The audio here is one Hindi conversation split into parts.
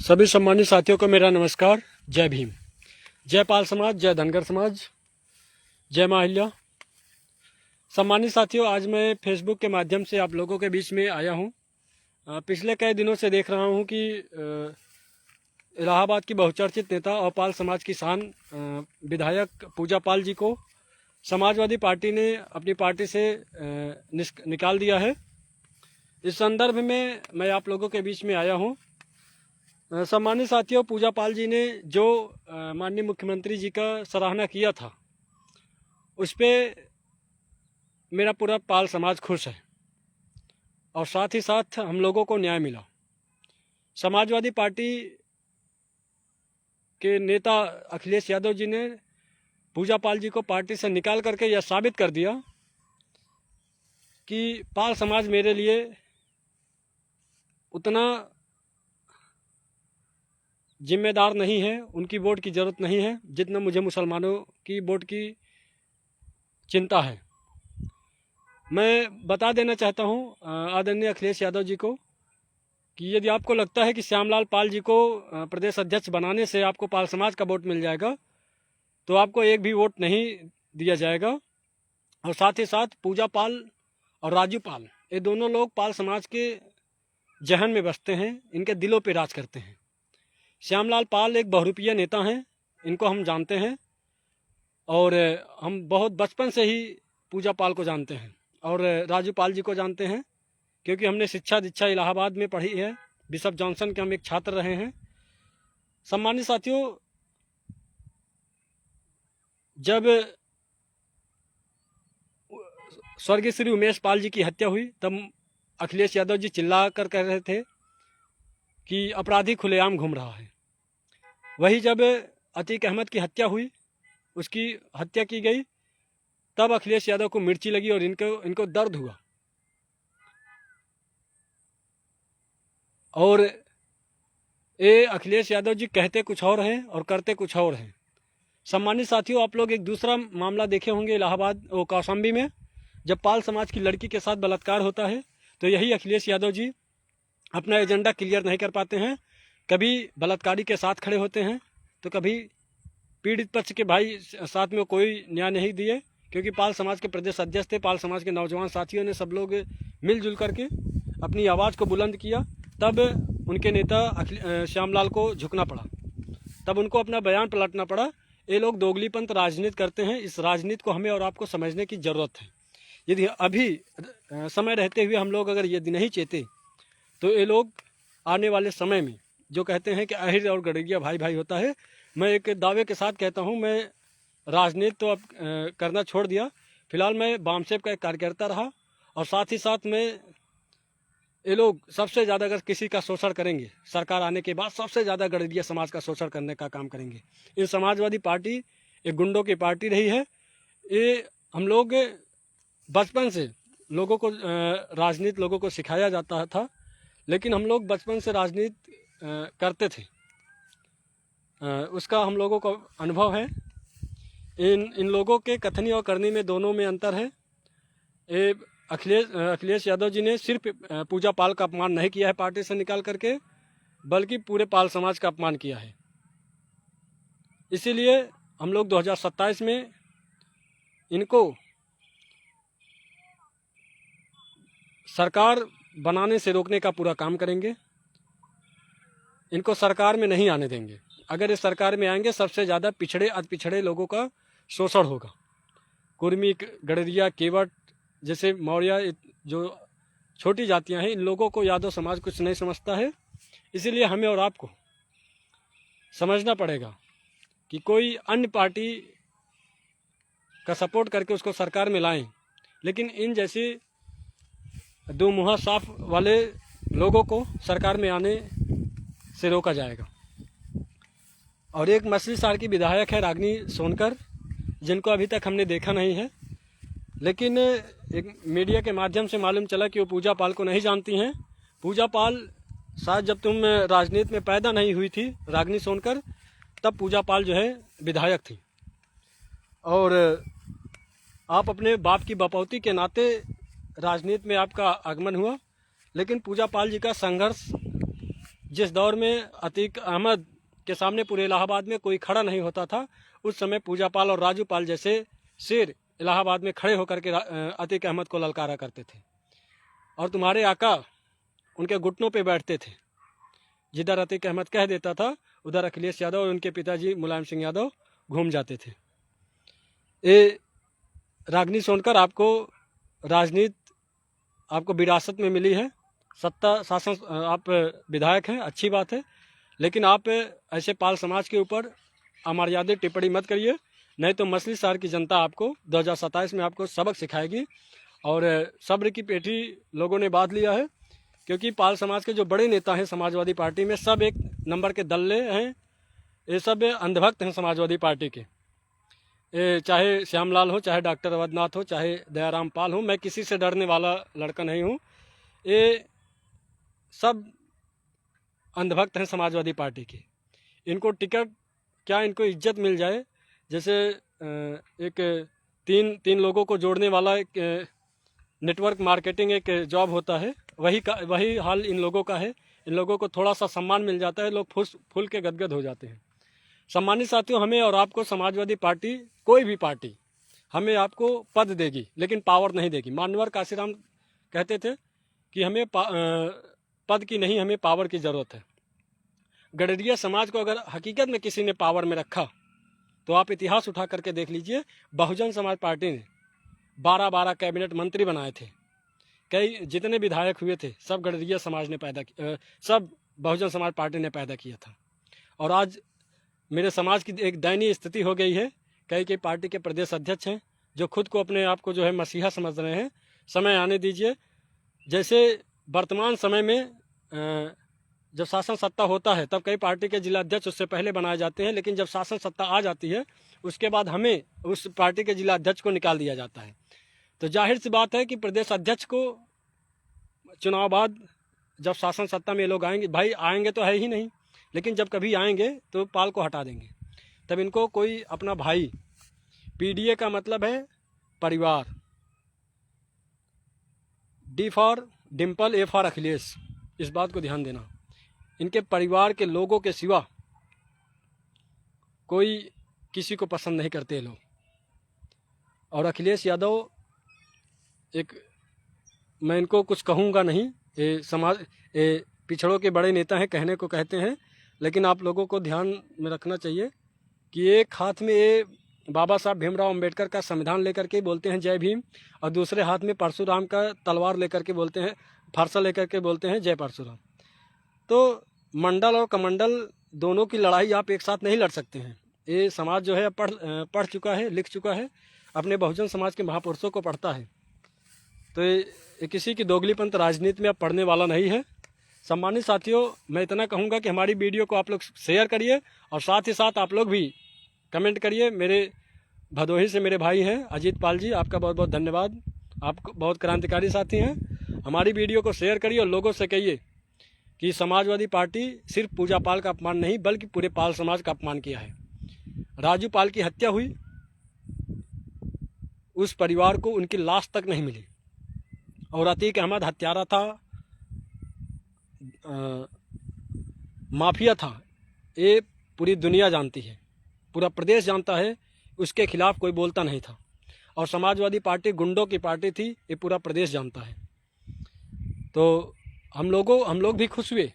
सभी सम्मानित साथियों को मेरा नमस्कार। जय भीम, जय पाल समाज, जय धनगर समाज, जय मां अहिल्या। सम्मानित साथियों, आज मैं फेसबुक के माध्यम से आप लोगों के बीच में आया हूं। पिछले कई दिनों से देख रहा हूं कि इलाहाबाद की बहुचर्चित नेता और पाल समाज की शान विधायक पूजा पाल जी को समाजवादी पार्टी ने अपनी पार्टी से निकाल दिया है। इस संदर्भ में मैं आप लोगों के बीच में आया हूं। सम्मानित साथियों, पूजा पाल जी ने जो माननीय मुख्यमंत्री जी का सराहना किया था, उस पर मेरा पूरा पाल समाज खुश है और साथ ही साथ हम लोगों को न्याय मिला। समाजवादी पार्टी के नेता अखिलेश यादव जी ने पूजा पाल जी को पार्टी से निकाल करके यह साबित कर दिया कि पाल समाज मेरे लिए उतना जिम्मेदार नहीं है, उनकी वोट की ज़रूरत नहीं है जितना मुझे मुसलमानों की वोट की चिंता है। मैं बता देना चाहता हूं आदरणीय अखिलेश यादव जी को कि यदि आपको लगता है कि श्यामलाल पाल जी को प्रदेश अध्यक्ष बनाने से आपको पाल समाज का वोट मिल जाएगा, तो आपको एक भी वोट नहीं दिया जाएगा। और साथ ही साथ पूजा पाल और राजू पाल, ये दोनों लोग पाल समाज के जहन में बसते हैं, इनके दिलों पे राज करते हैं। श्यामलाल पाल एक बहुरूपिया नेता हैं, इनको हम जानते हैं और हम बहुत बचपन से ही पूजा पाल को जानते हैं और राजू पाल जी को जानते हैं, क्योंकि हमने शिक्षा दीक्षा इलाहाबाद में पढ़ी है। बिशप जॉनसन के हम एक छात्र रहे हैं। सम्मानित साथियों, जब स्वर्गीय श्री उमेश पाल जी की हत्या हुई, तब अखिलेश यादव जी चिल्ला कर कह रहे थे कि अपराधी खुलेआम घूम रहा है। वही जब अतीक अहमद की हत्या हुई, उसकी हत्या की गई, तब अखिलेश यादव को मिर्ची लगी और इनको दर्द हुआ। और ये अखिलेश यादव जी कहते कुछ और हैं और करते कुछ और हैं। सम्मानित साथियों, आप लोग एक दूसरा मामला देखे होंगे इलाहाबाद कौशाम्बी में, जब पाल समाज की लड़की के साथ बलात्कार होता है, तो यही अखिलेश यादव जी अपना एजेंडा क्लियर नहीं कर पाते हैं। कभी बलात्कारी के साथ खड़े होते हैं तो कभी पीड़ित पक्ष के भाई साथ में कोई न्याय नहीं दिए, क्योंकि पाल समाज के प्रदेश अध्यक्ष थे। पाल समाज के नौजवान साथियों ने सब लोग मिलजुल करके अपनी आवाज़ को बुलंद किया, तब उनके नेता श्यामलाल को झुकना पड़ा, तब उनको अपना बयान पलटना पड़ा। ये लोग दोगलीपंथ राजनीति करते हैं। इस राजनीति को हमें और आपको समझने की ज़रूरत है। यदि अभी समय रहते हुए हम लोग अगर यदि नहीं चेते, तो ये लोग आने वाले समय में जो कहते हैं कि अहिर और गड़रिया भाई भाई होता है, मैं एक दावे के साथ कहता हूं, मैं राजनीति तो अब करना छोड़ दिया। फिलहाल मैं बामसेब का एक कार्यकर्ता रहा और साथ ही साथ में ये लोग सबसे ज़्यादा अगर किसी का शोषण करेंगे, सरकार आने के बाद सबसे ज़्यादा गड़रिया समाज का शोषण करने का काम करेंगे। ये समाजवादी पार्टी एक गुंडों की पार्टी रही है। ये हम लोग बचपन से लोगों को राजनीति लोगों को सिखाया जाता था, लेकिन हम लोग बचपन से राजनीति करते थे, उसका हम लोगों को अनुभव है। इन लोगों के कथनी और करनी में दोनों में अंतर है। ये अखिलेश यादव जी ने सिर्फ पूजा पाल का अपमान नहीं किया है पार्टी से निकाल करके, बल्कि पूरे पाल समाज का अपमान किया है। इसीलिए हम लोग 2027 में इनको सरकार बनाने से रोकने का पूरा काम करेंगे। इनको सरकार में नहीं आने देंगे। अगर इस सरकार में आएंगे, सबसे ज़्यादा पिछड़े अति पिछड़े लोगों का शोषण होगा। कुर्मी, गड़रिया, केवट जैसे मौर्य जो छोटी जातियां हैं, इन लोगों को यादव समाज कुछ नहीं समझता है। इसीलिए हमें और आपको समझना पड़ेगा कि कोई अन्य पार्टी का सपोर्ट करके उसको सरकार में लाएं, लेकिन इन जैसे दो मुँहा साफ वाले लोगों को सरकार में आने से रोका जाएगा। और एक मछली शहर की विधायक है रागिनी सोनकर, जिनको अभी तक हमने देखा नहीं है, लेकिन एक मीडिया के माध्यम से मालूम चला कि वो पूजा पाल को नहीं जानती हैं। पूजा पाल शायद जब तुम राजनीति में पैदा नहीं हुई थी रागिनी सोनकर, तब पूजा पाल जो है विधायक थी और आप अपने बाप की बपौती के नाते राजनीति में आपका आगमन हुआ। लेकिन पूजा पाल जी का संघर्ष जिस दौर में अतीक अहमद के सामने पूरे इलाहाबाद में कोई खड़ा नहीं होता था, उस समय पूजा पाल और राजू पाल जैसे शेर इलाहाबाद में खड़े होकर के अतीक अहमद को ललकारा करते थे। और तुम्हारे आका उनके घुटनों पे बैठते थे। जिधर अतीक अहमद कह देता था उधर अखिलेश यादव और उनके पिताजी मुलायम सिंह यादव घूम जाते थे। ये रागनी सोनकर, आपको राजनीति आपको विरासत में मिली है, सत्ता शासन, आप विधायक हैं, अच्छी बात है, लेकिन आप ऐसे पाल समाज के ऊपर अमर्यादित टिप्पणी मत करिए, नहीं तो मछली शहर की जनता आपको 2027 में आपको सबक सिखाएगी। और सब्र की पेठी लोगों ने बांध लिया है, क्योंकि पाल समाज के जो बड़े नेता हैं समाजवादी पार्टी में, सब एक नंबर के दल्ले हैं, ये सब अंधभक्त हैं समाजवादी पार्टी के। चाहे श्यामलाल हो, चाहे डॉक्टर अवधनाथ हो, चाहे दयाराम पाल हो, मैं किसी से डरने वाला लड़का नहीं हूँ। ये सब अंधभक्त हैं समाजवादी पार्टी के। इनको टिकट क्या, इनको इज्जत मिल जाए, जैसे एक तीन लोगों को जोड़ने वाला एक नेटवर्क मार्केटिंग एक जॉब होता है, वही हाल इन लोगों का है। इन लोगों को थोड़ा सा सम्मान मिल जाता है, लोग फूल के गदगद हो जाते हैं। सम्मानित साथियों, हमें और आपको समाजवादी पार्टी, कोई भी पार्टी हमें आपको पद देगी लेकिन पावर नहीं देगी। मानवर काशीराम कहते थे कि हमें पद की नहीं, हमें पावर की ज़रूरत है। गडरिया समाज को अगर हकीकत में किसी ने पावर में रखा तो आप इतिहास उठा करके देख लीजिए। बहुजन समाज पार्टी ने 12 कैबिनेट मंत्री बनाए थे, कई जितने विधायक हुए थे सब गडरिया समाज ने पैदा किया, सब बहुजन समाज पार्टी ने पैदा किया था। और आज मेरे समाज की एक दयनीय स्थिति हो गई है। कई पार्टी के प्रदेश अध्यक्ष हैं जो खुद को अपने आप को जो है मसीहा समझ रहे हैं। समय आने दीजिए। जैसे वर्तमान समय में जब शासन सत्ता होता है तब कई पार्टी के जिला अध्यक्ष उससे पहले बनाए जाते हैं, लेकिन जब शासन सत्ता आ जाती है उसके बाद हमें उस पार्टी के जिला अध्यक्ष को निकाल दिया जाता है। तो जाहिर सी बात है कि प्रदेश अध्यक्ष को चुनाव बाद जब शासन सत्ता में लोग आएंगे, भाई आएंगे तो है ही नहीं, लेकिन जब कभी आएंगे तो पाल को हटा देंगे। तब इनको कोई अपना भाई, पीडीए का मतलब है परिवार, D for Dimple, A for Akhilesh, इस बात को ध्यान देना। इनके परिवार के लोगों के सिवा कोई किसी को पसंद नहीं करते लोग। और अखिलेश यादव मैं इनको कुछ कहूँगा नहीं, ये पिछड़ों के बड़े नेता हैं, कहने को कहते हैं, लेकिन आप लोगों को ध्यान में रखना चाहिए कि एक हाथ में ये बाबा साहब भीमराव अंबेडकर का संविधान लेकर के बोलते हैं जय भीम, और दूसरे हाथ में परशुराम का तलवार लेकर के बोलते हैं, फरसा लेकर के बोलते हैं जय परशुराम। तो मंडल और कमंडल दोनों की लड़ाई आप एक साथ नहीं लड़ सकते हैं। ये समाज जो है पढ़ चुका है, लिख चुका है, अपने बहुजन समाज के महापुरुषों को पढ़ता है। तो ये किसी की दोगलीपंथ राजनीति में अब पढ़ने वाला नहीं है। सम्मानित साथियों, मैं इतना कहूँगा कि हमारी वीडियो को आप लोग शेयर करिए और साथ ही साथ आप लोग भी कमेंट करिए। मेरे भदोही से मेरे भाई हैं अजीत पाल जी, आपका बहुत बहुत धन्यवाद, आप बहुत क्रांतिकारी साथी हैं। हमारी वीडियो को शेयर करिए और लोगों से कहिए कि समाजवादी पार्टी सिर्फ पूजा पाल का अपमान नहीं बल्कि पूरे पाल समाज का अपमान किया है। राजू पाल की हत्या हुई, उस परिवार को उनकी लाश तक नहीं मिली, और अतीक अहमद हत्यारा था, माफिया था, ये पूरी दुनिया जानती है, पूरा प्रदेश जानता है, उसके खिलाफ कोई बोलता नहीं था। और समाजवादी पार्टी गुंडों की पार्टी थी, ये पूरा प्रदेश जानता है। तो हम लोग भी खुश हुए।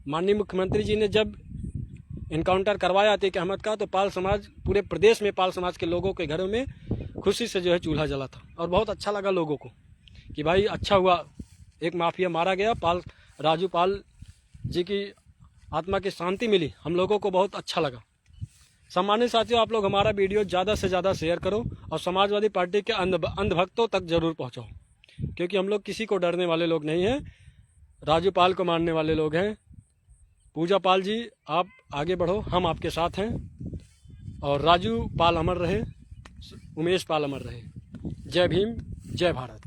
माननीय मुख्यमंत्री जी ने जब इनकाउंटर करवाया अतीक अहमद का, तो पाल समाज, पूरे प्रदेश में पाल समाज के लोगों के घरों में खुशी से जो है चूल्हा जला था, और बहुत अच्छा लगा लोगों को कि भाई अच्छा हुआ, एक माफिया मारा गया, राजू पाल जी की आत्मा की शांति मिली, हम लोगों को बहुत अच्छा लगा। सम्मानित साथियों, आप लोग हमारा वीडियो ज़्यादा से ज़्यादा शेयर करो और समाजवादी पार्टी के अंधभक्तों तक जरूर पहुँचाओ, क्योंकि हम लोग किसी को डरने वाले लोग नहीं हैं, राजू पाल को मानने वाले लोग हैं। पूजा पाल जी, आप आगे बढ़ो, हम आपके साथ हैं, और राजू पाल अमर रहे, उमेश पाल अमर रहे। जय भीम, जय भारत।